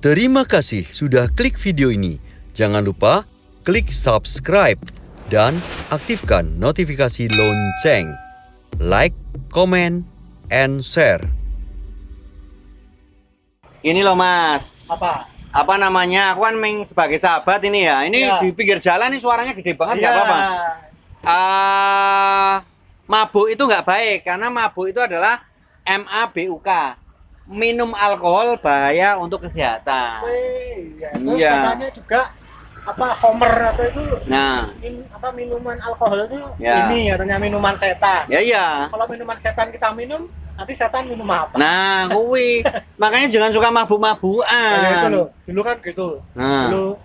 Terima kasih sudah klik video ini. Jangan lupa klik subscribe dan aktifkan notifikasi lonceng. Like, comment, and share. Ini loh Mas. Apa Namanya? Aku kan sebagai sahabat ini ya. Ini iya. di pinggir jalan nih suaranya gede banget, Iya. nggak apa-apa. Mabuk itu nggak baik karena mabuk itu adalah MABUK. Minum alkohol bahaya untuk kesehatan. Iya. Terus Iya. katanya juga Homer atau itu Nah, minuman alkohol itu Ya. ini katanya minuman setan. ya iya. Kalau minuman setan kita minum, nanti setan minum apa? Nah, kuwi. Makanya jangan suka Kayak itu mabuk-mabukan. loh. Dulu kan gitu. Nah, Dulu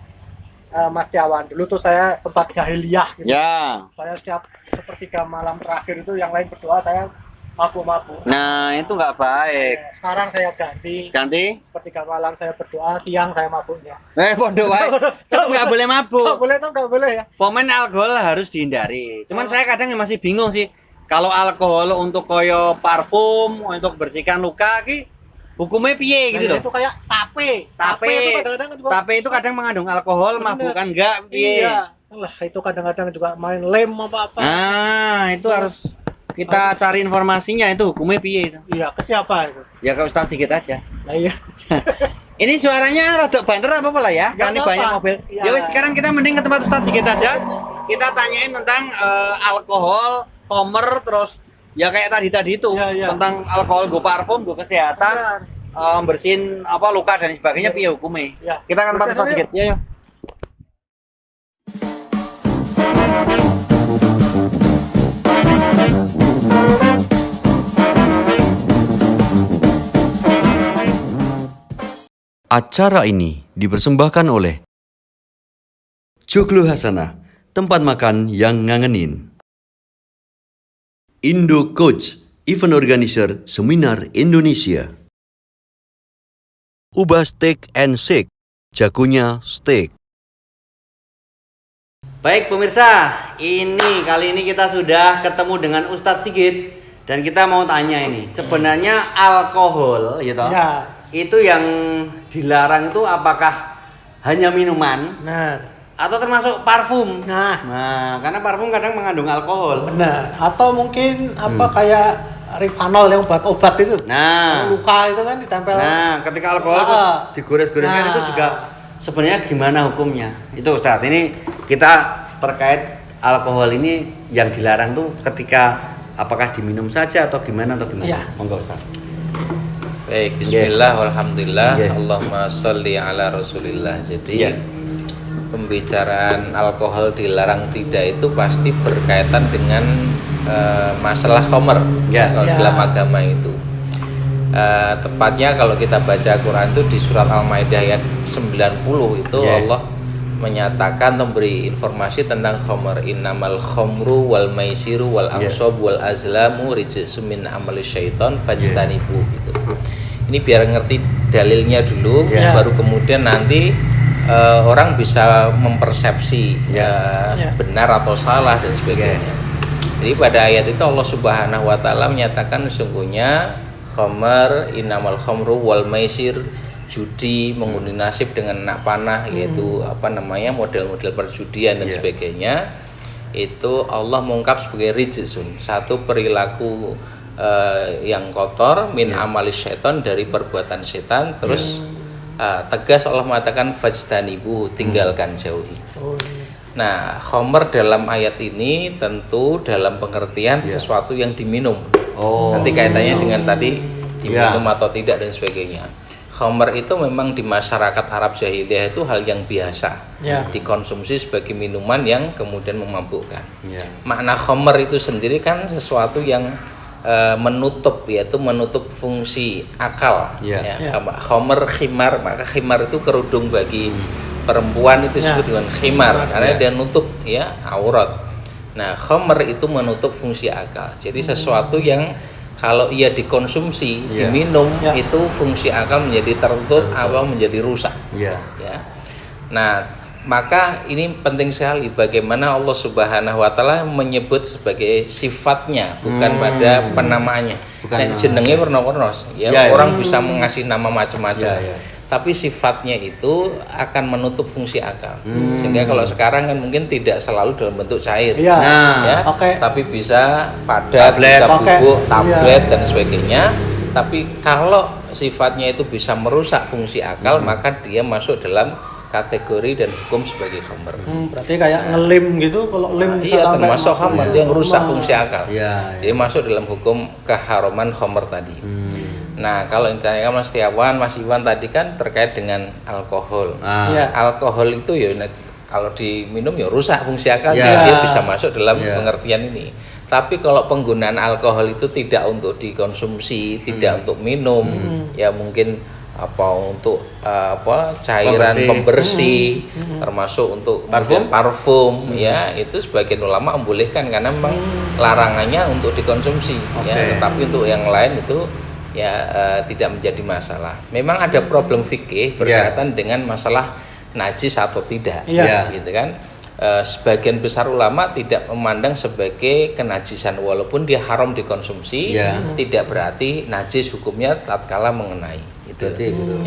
Mas Tiawan, dulu tuh saya sempat jahiliyah gitu. ya. Saya setiap sepertiga malam terakhir itu yang lain berdoa, saya mabuk-mabuk. Nah, itu nggak baik. Sekarang saya ganti. Ganti? Sepertiga malam saya berdoa, siang saya mabuknya. Bodoh wae. Tetap nggak boleh mabuk. Nggak boleh ya? Pemain alkohol harus dihindari. Cuman saya kadang masih bingung sih. Kalau alkohol untuk koyo parfum, untuk bersihkan luka ki hukumnya piye gitu Nah, loh. itu kayak tape. Tape. itu kadang-kadang juga. Tapi itu kadang mengandung alkohol, Bener. mabuk kan enggak piye. Iya. Lah itu kadang-kadang juga main lem apa-apa. Nah, itu harus kita cari informasinya itu hukumnya piye itu. Iya, ke siapa itu? Ya ke Ustaz Sigit aja. Nah iya. Ini suaranya rada banter apa lah ya? Nggak Karena ini apa-apa. banyak mobil. Iya. Ya wis sekarang kita mending ke tempat Ustaz Sigit aja. Kita tanyain tentang alkohol, Homer, terus ya kayak tadi itu Iya, iya. tentang alkohol go parfum, go kesehatan, bersihin luka dan sebagainya piye hukumnya. Iya. Kita akan tempat Oke, Ustaz yuk. Sigit. Ya ya. Acara ini dipersembahkan oleh Joglo Hasanah, tempat makan yang ngangenin. Indo Coach, event organizer seminar Indonesia. Ubah Steak and Shake, jagonya steak. Baik pemirsa, kali ini kita sudah ketemu dengan Ustadz Sigit dan kita mau tanya ini, sebenarnya alkohol gitu. Iya. Itu yang dilarang itu apakah hanya minuman Benar. atau termasuk parfum? Nah, Karena parfum kadang mengandung alkohol. benar. Atau mungkin kayak Rivanol yang obat itu. Nah, Luka itu kan ditempel. ketika alkohol terus digores-goreskan Nah. itu juga sebenarnya gimana hukumnya? Itu Ustadz, ini kita terkait alkohol ini yang dilarang tuh ketika apakah diminum saja atau gimana Iya. Monggo Ustadz. Baik, bismillah, walhamdulillah, Yeah. Allahumma sholli ala rasulillah. Jadi Yeah. pembicaraan alkohol dilarang tidak itu pasti berkaitan dengan masalah khomer Yeah. kalau Yeah. dalam agama itu. Tepatnya kalau kita baca Quran itu di surat Al-Maidah ayat 90 itu Yeah. Allah menyatakan memberi informasi tentang khomer, innamal khomru wal maisiru wal ansab wal azlamu rijsum min amali syaiton fajtanibu gitu. Ini biar ngerti dalilnya dulu, Yeah. baru kemudian nanti orang bisa mempersepsi benar atau salah dan sebagainya. Jadi pada ayat itu Allah Subhanahu wa taala menyatakan sesungguhnya khomer, innamal khomru wal maisir, judi, mengundi nasib dengan anak panah, yaitu model-model perjudian dan sebagainya, itu Allah mengungkap sebagai rijsun, satu perilaku yang kotor min amalis syaiton, dari perbuatan setan. Terus tegas Allah mengatakan fajtanibu, tinggalkan, jauhi. Nah, khomer dalam ayat ini tentu dalam pengertian sesuatu yang diminum. Nanti kaitannya dengan tadi diminum atau tidak dan sebagainya. Khomer itu memang di masyarakat Arab jahiliyah itu hal yang biasa, dikonsumsi sebagai minuman yang kemudian memabukkan. Makna khomer itu sendiri kan sesuatu yang menutup, yaitu menutup fungsi akal. Khomer, khimar, maka khimar itu kerudung bagi perempuan itu disebut dengan khimar karena dia nutup aurat. Nah, khomer itu menutup fungsi akal. Jadi sesuatu yang kalau ia dikonsumsi, diminum, itu fungsi akal menjadi tertutup, awal menjadi rusak. Ya. Nah, maka ini penting sekali bagaimana Allah Subhanahu wa taala menyebut sebagai sifatnya, bukan pada penamaannya. Jenenge warna-warna, orang bisa mengasih nama macam-macam. tapi sifatnya itu akan menutup fungsi akal. Sehingga kalau sekarang kan mungkin tidak selalu dalam bentuk cair, Iya. ya, tapi bisa padat, Tablet. bisa bubuk, Iya. tablet dan sebagainya. Tapi kalau sifatnya itu bisa merusak fungsi akal, maka dia masuk dalam kategori dan hukum sebagai khamr. Berarti kayak ngelim gitu, kalau lem Iya, sampai termasuk mabuk, khamr, ya. dia merusak fungsi akal. Iya, Jadi masuk dalam hukum keharaman khamr tadi. Nah, kalau ditanya Mas Setiawan, Mas Iwan tadi kan terkait dengan alkohol. Iya. Alkohol itu ya kalau diminum ya rusak fungsi akal, Ya. dia bisa masuk dalam Ya. pengertian ini. Tapi kalau penggunaan alkohol itu tidak untuk dikonsumsi, tidak untuk minum, ya mungkin untuk cairan pembersih, termasuk untuk parfum, ya itu sebagian ulama membolehkan karena memang larangannya untuk dikonsumsi, ya. Tetapi untuk yang lain itu ya tidak menjadi masalah. Memang ada problem fikih berkaitan dengan masalah najis atau tidak, gitu kan. Sebagian besar ulama tidak memandang sebagai kenajisan, walaupun dia haram dikonsumsi, tidak berarti najis hukumnya tatkala mengenai.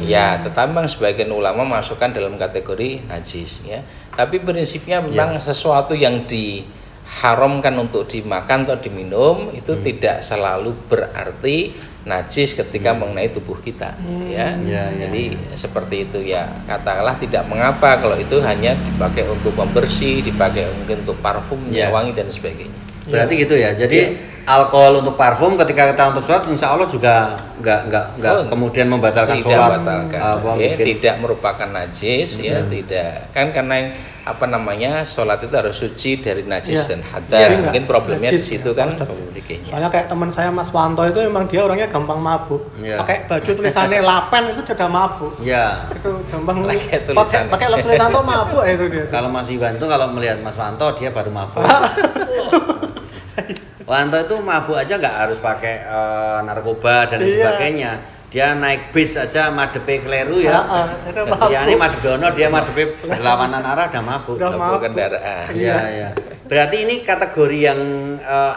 Ya, tetapi memang sebagian ulama masukkan dalam kategori najis, ya. Tapi prinsipnya memang sesuatu yang diharamkan untuk dimakan atau diminum itu tidak selalu berarti najis ketika mengenai tubuh kita, ya. Jadi seperti itu, ya. Katakanlah tidak mengapa kalau itu hanya dipakai untuk pembersih, dipakai mungkin untuk parfum, wangi dan sebagainya. Berarti gitu ya. Jadi alkohol untuk parfum ketika kita untuk sholat, insya Allah juga nggak kemudian membatalkan tidak sholat. Tidak merupakan najis, ya, tidak. Kan karena sholat itu harus suci dari najis dan hadas. Mungkin problemnya di situ kan. Soalnya kayak teman saya Mas Wanto itu memang dia orangnya gampang mabuk. Pakai baju tulisannya lapen itu sudah mabuk. Itu gampang pakai tulisan tuh mabuk itu dia. Kalau Mas Iwan tuh kalau melihat Mas Wanto dia baru mabuk. Wanto itu mabuk aja nggak harus pakai narkoba dan sebagainya. Dia naik bis aja madepe kleru ya. Ini madedono, dia madepe berlawanan arah udah mabuk. Mabuk kendaraan. Iya. Berarti ini kategori yang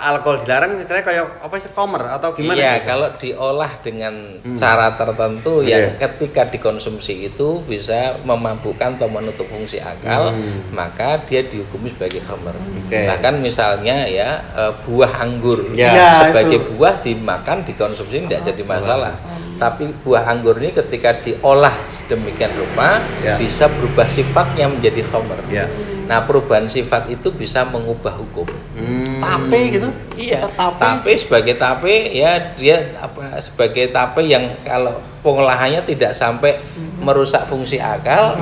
alkohol dilarang misalnya kayak apa sih, komer atau gimana? Iya, kalau diolah dengan cara tertentu yang ketika dikonsumsi itu bisa memabukkan atau menutup fungsi akal, maka dia dihukumi sebagai khamr. Bahkan misalnya ya buah anggur sebagai buah dimakan dikonsumsi tidak jadi masalah. Tapi buah anggur ini ketika diolah sedemikian rupa bisa berubah sifatnya menjadi khamr. Nah, perubahan sifat itu bisa mengubah hukum. Tape gitu? Iya. Tape sebagai tape ya dia sebagai tape yang kalau pengolahannya tidak sampai merusak fungsi akal,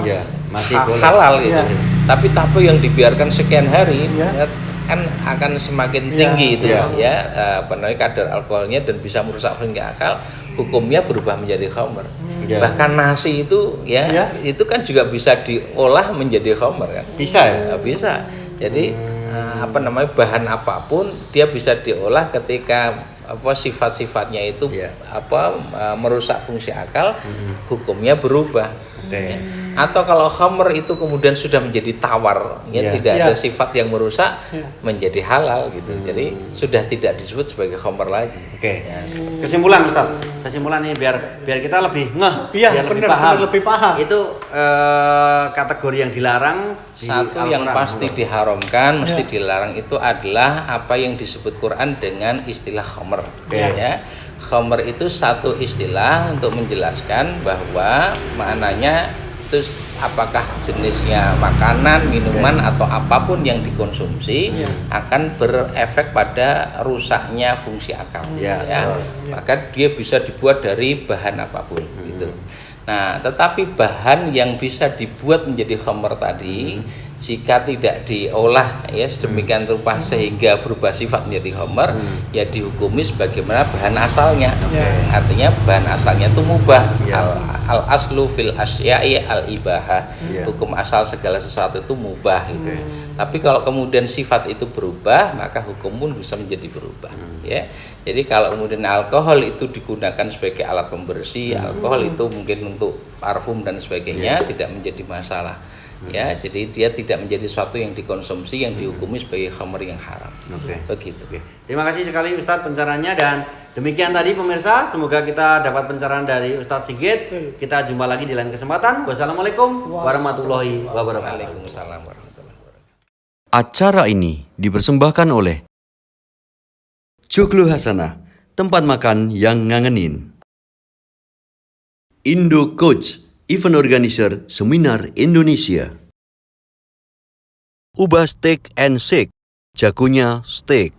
masih halal gitu. Tapi tape yang dibiarkan sekian hari kan akan semakin tinggi itu kadar alkoholnya dan bisa merusak fungsi akal. Hukumnya berubah menjadi khamr. Bahkan nasi itu itu kan juga bisa diolah menjadi khamr kan? Bisa ya? Bisa. Jadi bahan apapun dia bisa diolah ketika sifat-sifatnya itu merusak fungsi akal, hukumnya berubah. Atau kalau khamr itu kemudian sudah menjadi tawar, tidak ada sifat yang merusak, menjadi halal gitu. Jadi sudah tidak disebut sebagai khamr lagi. Kesimpulan Ustaz, kesimpulan ini biar kita lebih biar lebih paham. Itu kategori yang dilarang. Satu yang pasti diharamkan, mesti dilarang itu adalah apa yang disebut Quran dengan istilah khamr. Khamr itu satu istilah untuk menjelaskan bahwa maknanya itu apakah jenisnya makanan, minuman atau apapun yang dikonsumsi akan berefek pada rusaknya fungsi akal. Maka dia bisa dibuat dari bahan apapun gitu. Nah, tetapi bahan yang bisa dibuat menjadi khamr tadi jika tidak diolah sedemikian rupa sehingga berubah sifat menjadi khamr, dihukumi sebagaimana bahan asalnya. Artinya bahan asalnya itu mubah. Al aslu fil asya'i al ibahah. Hukum asal segala sesuatu itu mubah gitu. Tapi kalau kemudian sifat itu berubah, maka hukum pun bisa menjadi berubah. Jadi kalau kemudian alkohol itu digunakan sebagai alat pembersih, alkohol itu mungkin untuk parfum dan sebagainya tidak menjadi masalah. Jadi dia tidak menjadi sesuatu yang dikonsumsi yang dihukumi sebagai khamr yang haram. Begitu. Terima kasih sekali Ustadz pencerahannya, dan Demikian tadi pemirsa, semoga kita dapat pencerahan dari Ustadz Sigit. Kita jumpa lagi di lain kesempatan. Wassalamualaikum warahmatullahi wabarakatuh. Waalaikumsalam warahmatullahi wabarakatuh. Acara ini dipersembahkan oleh Joglo Hasanah, tempat makan yang ngangenin. Indo Coach, event organizer seminar Indonesia. Ubah Steak and Shake, jagonya steak.